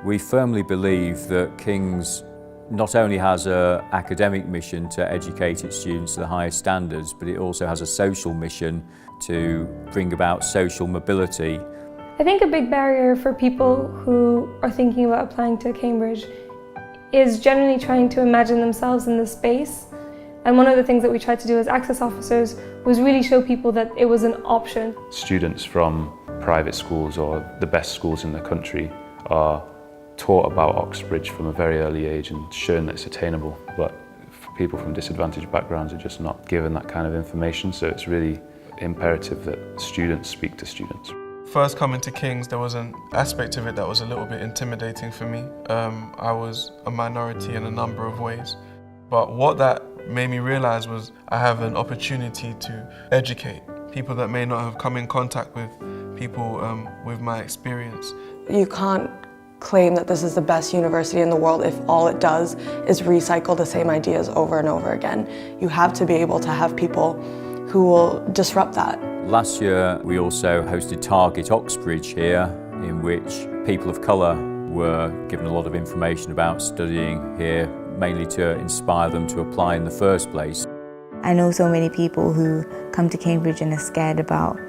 We firmly believe that King's not only has an academic mission to educate its students to the highest standards, but it also has a social mission to bring about social mobility. I think a big barrier for people who are thinking about applying to Cambridge is generally trying to imagine themselves in this space. And one of the things that we tried to do as access officers was really show people that it was an option. Students from private schools or the best schools in the country are taught about Oxbridge from a very early age and shown that it's attainable, but for people from disadvantaged backgrounds are just not given that kind of information, so it's really imperative that students speak to students. First coming to King's, there was an aspect of it that was a little bit intimidating for me. I was a minority in a number of ways, but what that made me realise was I have an opportunity to educate people that may not have come in contact with people with my experience. You can't claim that this is the best university in the world if all it does is recycle the same ideas over and over again. You have to be able to have people who will disrupt that. Last year we also hosted Target Oxbridge here, in which people of colour were given a lot of information about studying here, mainly to inspire them to apply in the first place. I know so many people who come to Cambridge and are scared about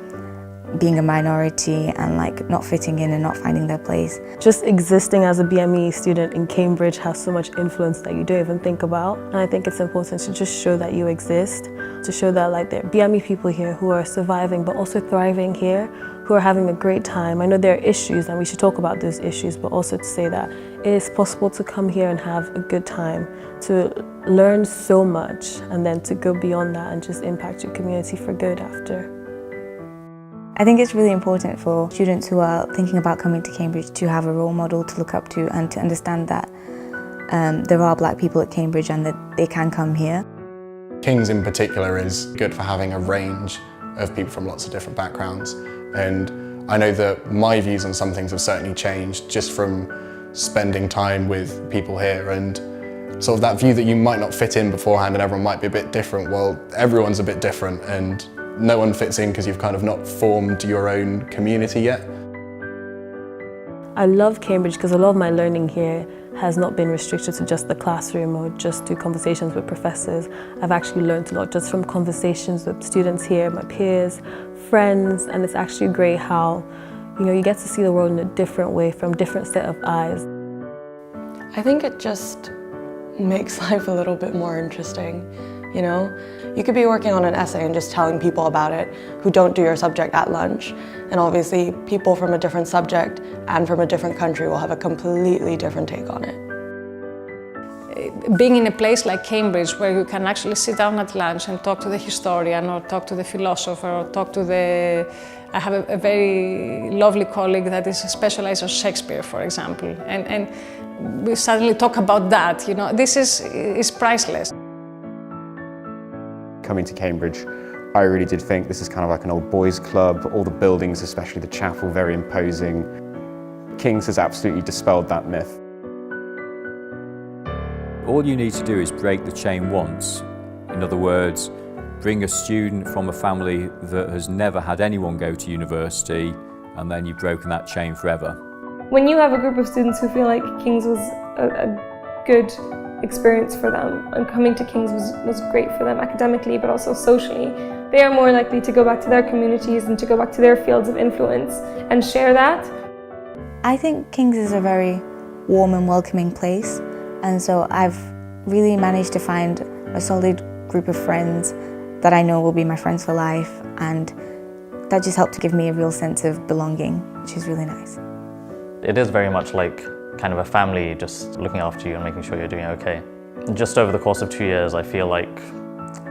being a minority and not fitting in and not finding their place. Just existing as a BME student in Cambridge has so much influence that you don't even think about. And I think it's important to just show that you exist, to show that there are BME people here who are surviving but also thriving here, who are having a great time. I know there are issues and we should talk about those issues, but also to say that it is possible to come here and have a good time, to learn so much and then to go beyond that and just impact your community for good after. I think it's really important for students who are thinking about coming to Cambridge to have a role model to look up to and to understand that there are black people at Cambridge and that they can come here. King's in particular is good for having a range of people from lots of different backgrounds, and I know that my views on some things have certainly changed just from spending time with people here, and sort of that view that you might not fit in beforehand and everyone might be a bit different. Well, everyone's a bit different and no one fits in because you've kind of not formed your own community yet. I love Cambridge because a lot of my learning here has not been restricted to just the classroom or just to conversations with professors. I've actually learned a lot just from conversations with students here, my peers, friends, and it's actually great how you get to see the world in a different way from a different set of eyes. I think it just makes life a little bit more interesting. You could be working on an essay and just telling people about it who don't do your subject at lunch. And obviously people from a different subject and from a different country will have a completely different take on it. Being in a place like Cambridge where you can actually sit down at lunch and talk to the historian or talk to the philosopher or talk to I have a very lovely colleague that is specialized on Shakespeare, for example. And we suddenly talk about that, this is priceless. Coming to Cambridge, I really did think this is kind of like an old boys club, all the buildings, especially the chapel, very imposing. King's has absolutely dispelled that myth. All you need to do is break the chain once. In other words, bring a student from a family that has never had anyone go to university, and then you've broken that chain forever. When you have a group of students who feel like King's was a good experience for them, and coming to King's was great for them academically but also socially, they are more likely to go back to their communities and to go back to their fields of influence and share that. I think King's is a very warm and welcoming place, and so I've really managed to find a solid group of friends that I know will be my friends for life, and that just helped to give me a real sense of belonging, which is really nice. It is very much like kind of a family just looking after you and making sure you're doing okay. Just over the course of 2 years, I feel like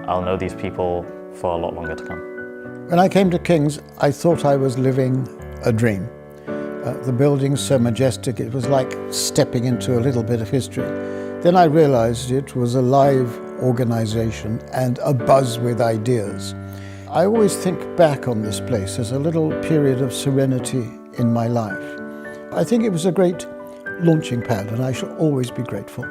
I'll know these people for a lot longer to come. When I came to King's, I thought I was living a dream. The building's so majestic, it was like stepping into a little bit of history. Then I realized it was a live organization and a buzz with ideas. I always think back on this place as a little period of serenity in my life. I think it was a great launching pad, and I shall always be grateful.